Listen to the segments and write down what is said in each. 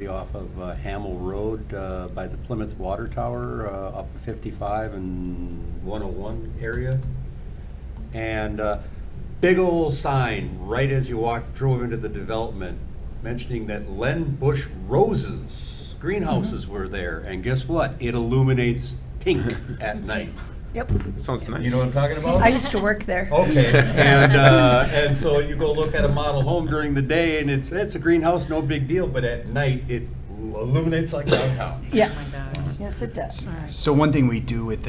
off of Hamel Road by the Plymouth Water Tower off of 55 and 101 area. And big old sign right as you drove into the development mentioning that Len Bush roses, greenhouses were there. And guess what? It illuminates pink at night. Yep. That sounds nice. You know what I'm talking about? I used to work there. Okay, and so you go look at a model home during the day, and it's a greenhouse, no big deal, but at night, it illuminates like downtown. Yeah. Oh my gosh. Yes, it does. So one thing we do with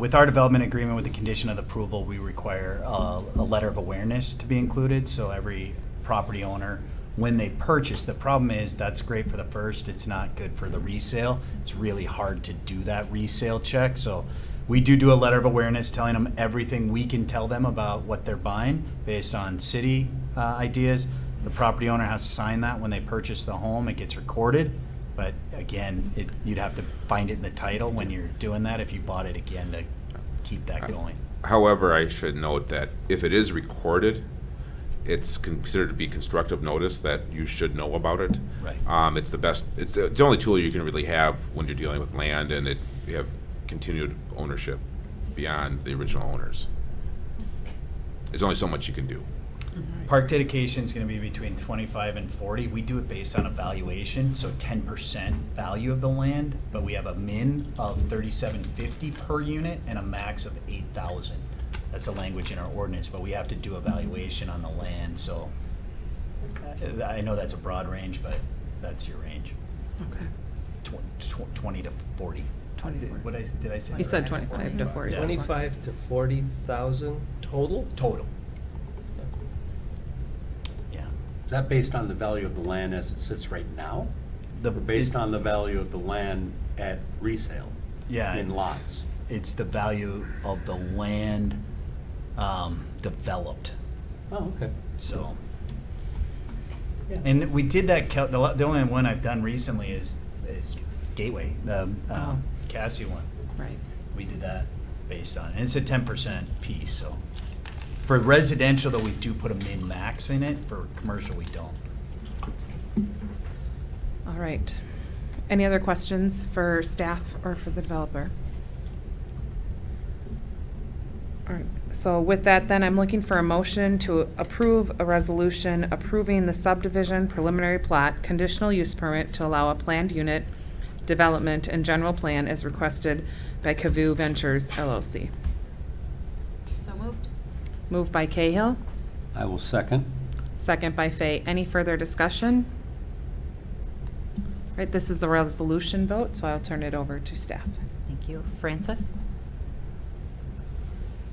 with our development agreement, with the condition of approval, we require a letter of awareness to be included. So every property owner, when they purchase, the problem is that's great for the first, it's not good for the resale. It's really hard to do that resale check. So we do a letter of awareness telling them everything we can tell them about what they're buying based on city ideas. The property owner has to sign that when they purchase the home. It gets recorded. But again, you'd have to find it in the title when you're doing that if you bought it again to keep that going. However, I should note that if it is recorded, it's considered to be constructive notice that you should know about it. Right. It's the best, it's the only tool you can really have when you're dealing with land and you have continued ownership beyond the original owners. There's only so much you can do. Park dedication is going to be between 25 and 40. We do it based on a valuation, so 10% value of the land, but we have a min of $3,750 per unit and a max of $8,000. That's the language in our ordinance, but we have to do a valuation on the land, so I know that's a broad range, but that's your range. Okay. 20 to 40. 20 to 40. Did I say? You that said right? 25 to 40. Yeah. 25 to 40,000 total? Total. Yeah. Is that based on the value of the land as it sits right now? Or based on the value of the land at resale? Yeah. In lots? It's the value of the land developed. Oh, okay. So, Yeah. and we did that. The only one I've done recently is Gateway, the Cassie one. Right. We did that based on, and it's a 10% piece. So, for residential, though, we do put a min max in it. For commercial, we don't. All right. Any other questions for staff or for the developer? All right. So with that, then, I'm looking for a motion to approve a resolution approving the subdivision preliminary plat conditional use permit to allow a planned unit development and general plan as requested by Cavu Ventures LLC. So moved. Moved by Cahill, I will second. second by Fay. Any further discussion? All right, this is a resolution vote, so I'll turn it over to staff. Thank you. Francis?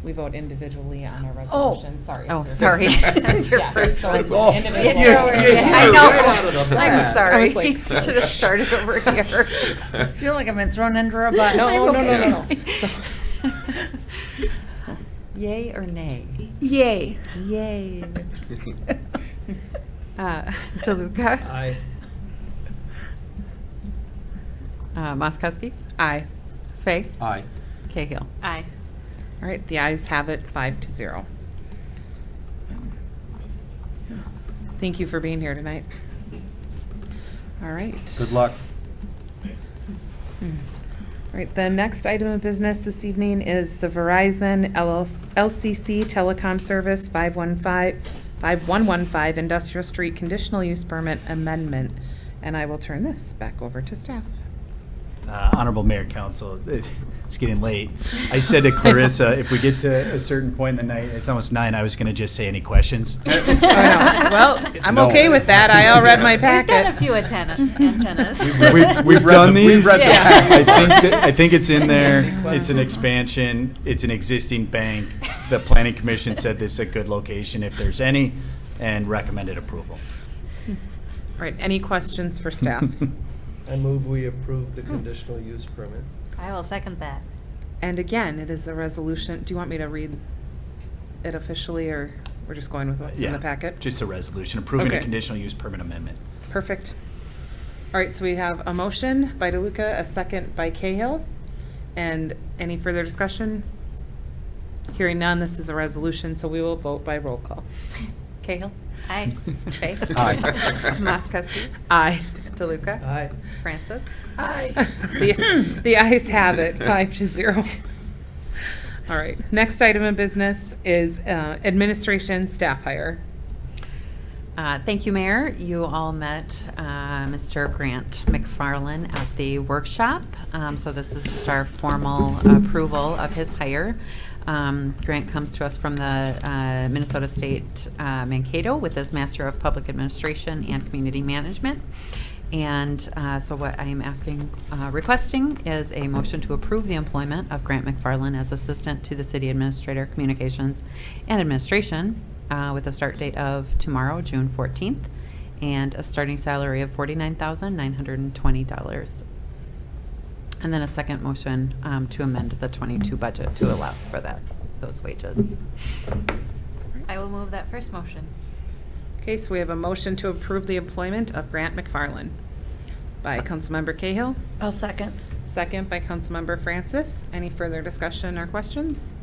We vote individually on a Oh. resolution, sorry. Oh, it's your sorry. first. That's your Yeah, first so one. it's Oh. individual. I know. Yeah. I'm I sorry. was like- Should have started over here. I feel like I've been thrown under a bus. No. So- Yay or nay? Yay. Yay. DeLuca? Aye. Moskowski? Aye. Fay? Aye. Cahill? Aye. All right, the ayes have it, 5-0. Thank you for being here tonight. All right. Good luck. All right, the next item of business this evening is the Verizon LCC Telecom Service 5115 Industrial Street Conditional Use Permit Amendment. And I will turn this back over to staff. Honorable Mayor, Council, it's getting late. I said to Clarissa, if we get to a certain point in the night, it's almost 9, I was going to just say any questions. Oh, no. Well, I'm No. okay with that. I all read my We've done a packet. few antennas. We've done these. read the Yeah. I think it's in there. It's an expansion. It's an existing bank. The Planning Commission said this is a good location if there's any, and recommended approval. All right, any questions for staff? I move we approve the conditional use permit. I will second that. And again, it is a resolution. Do you want me to read it officially, or we're just going with what's in the packet? Just a resolution approving a Okay. conditional use permit amendment. Perfect. All right, so we have a motion by DeLuca, a second by Cahill. And any further discussion? Hearing none, this is a resolution, so we will vote by roll call. Cahill? Aye. Fay? Aye. Moskowski? Aye. DeLuca? Aye. Francis? Aye. The ayes have it, 5-0. All right, next item of business is administration staff hire. Thank you, Mayor. You all met Mr. Grant McFarland at the workshop. So this is just our formal approval of his hire. Grant comes to us from the Minnesota State Mankato with his Master of Public Administration and Community Management. And so what I am requesting is a motion to approve the employment of Grant McFarland as Assistant to the City Administrator, Communications and Administration with a start date of tomorrow, June 14th, and a starting salary of $49,920. And then a second motion to amend the 22 budget to allow for those wages. I will move that first motion. Okay, so we have a motion to approve the employment of Grant McFarland by Councilmember Cahill, I'll second. second by Councilmember Francis. Any further discussion or questions?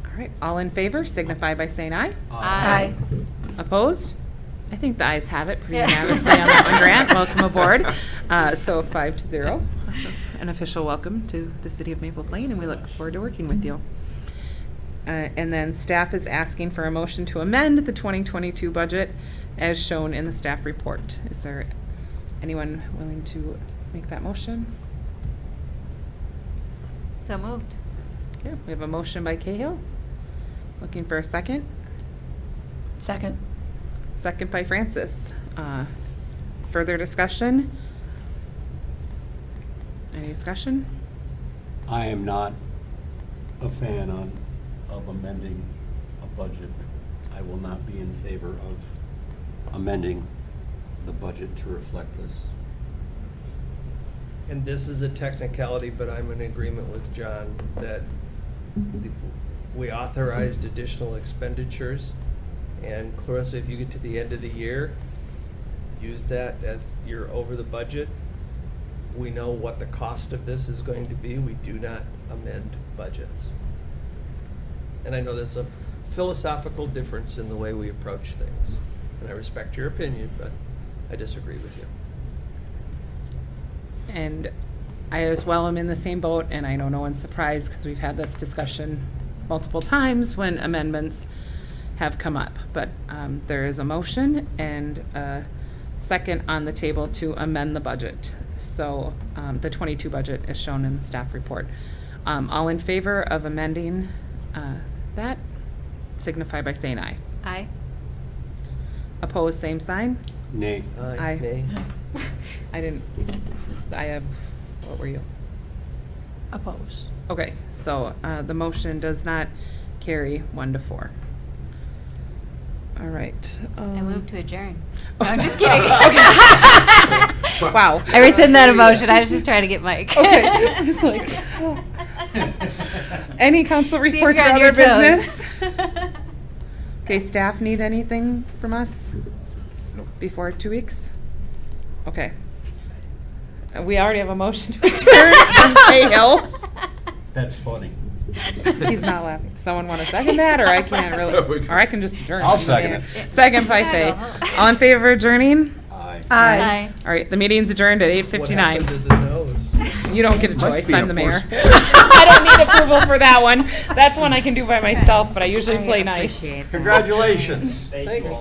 All right, all in favor signify by saying aye. Aye. Opposed? I think the ayes have it pretty Yeah. unanimously on that one, Grant. Welcome aboard. So 5-0. An official welcome to the city of Maple Plain, and we look forward to working with you. And then staff is asking for a motion to amend the 2022 budget as shown in the staff report. Is there anyone willing to make that motion? So moved. Okay, we have a motion by Cahill. Looking for a second. Second. Second by Francis. Further discussion? Any discussion? I am not a fan of amending a budget. I will not be in favor of amending the budget to reflect this. And this is a technicality, but I'm in agreement with John that we authorized additional expenditures. And Clarissa, if you get to the end of the year, use that as you're over the budget. We know what the cost of this is going to be. We do not amend budgets. And I know that's a philosophical difference in the way we approach things. And I respect your opinion, but I disagree with you. And I as well am in the same boat, and I know no one's surprised because we've had this discussion multiple times when amendments have come up. But there is a motion and a second on the table to amend the budget. So the 22 budget is shown in the staff report. All in favor of amending that, signify by saying aye. Aye. Opposed, same sign. Nay. Aye. Nay. What were you? Oppose. Okay, so the motion does not carry 1-4. All right. I move to adjourn. No, I'm just kidding. Wow. I rescind that emotion. I was just trying to get Mike. Okay. I was like, oh. Any council See if reports you're or on other your toes. business? Okay, staff need anything from us before 2 weeks? Okay. We already have a motion to adjourn from Cahill. That's funny. He's not laughing. Does someone want to second that, or I can't really, or I can just adjourn? I'll second it. Second by Faye. All in favor of adjourning? Aye. Aye. All right, the meeting's adjourned at What happened to 8:59. the nose? You don't get a Must choice, be I'm a the mayor. force. I don't need approval for that one. That's one I can do by myself, but I usually play nice. Appreciate that. Congratulations. Thank you.